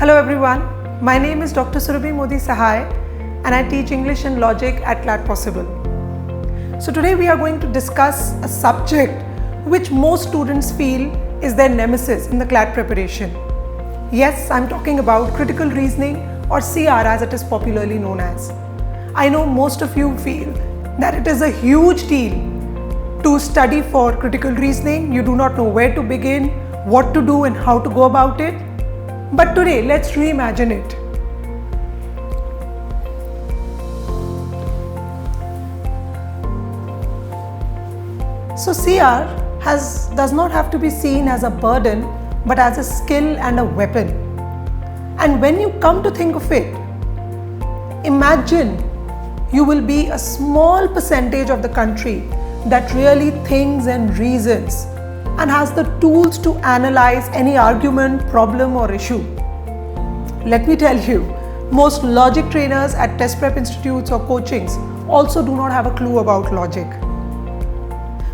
Hello everyone, my name is Dr. Surabhi Modi Sahai and I teach English and Logic at CLAT Possible. So today we are going to discuss a subject which most students feel is their nemesis in the CLAT preparation. Yes, I'm talking about critical reasoning or CR as it is popularly known as. I know most of you feel that it is a huge deal to study for critical reasoning. You do not know where to begin, what to do and how to go about it. But today, let's reimagine it. So CR does not have to be seen as a burden, but as a skill and a weapon. And when you come to think of it, imagine you will be a small percentage of the country that really thinks and reasons and has the tools to analyze any argument, problem or issue. Let me tell you, most logic trainers at test prep institutes or coachings also do not have a clue about logic.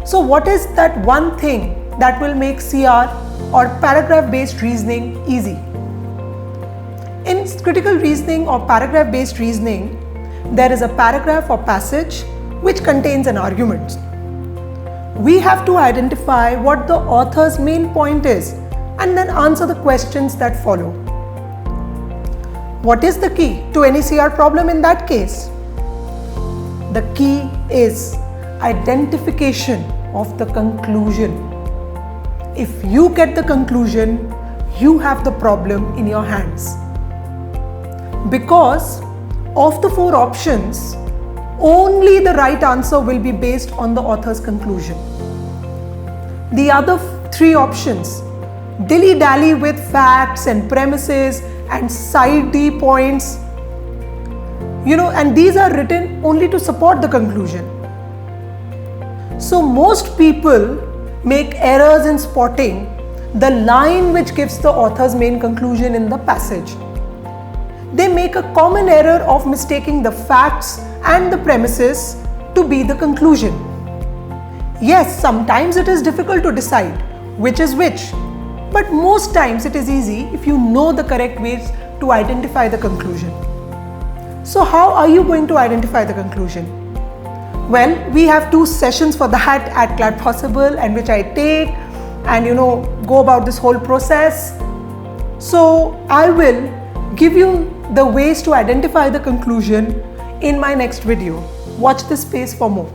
So what is that one thing that will make CR or paragraph based reasoning easy? In critical reasoning or paragraph based reasoning, there is a paragraph or passage which contains an argument. We have to identify what the author's main point is and then answer the questions that follow. What is the key to any CR problem in that case? The key is identification of the conclusion. If you get the conclusion, you have the problem in your hands. Because of the 4 options, only the right answer will be based on the author's conclusion. The other 3 options dilly-dally with facts and premises and side D points, and these are written only to support the conclusion. So most people make errors in spotting the line which gives the author's main conclusion in the passage. They make a common error of mistaking the facts and the premises to be the conclusion. Yes, sometimes it is difficult to decide which is which, but most times it is easy if you know the correct ways to identify the conclusion. So how are you going to identify the conclusion? Well, we have 2 sessions for that at CLAT Possible, and which I take and go about this whole process. So I will give you the ways to identify the conclusion in my next video. Watch this space for more.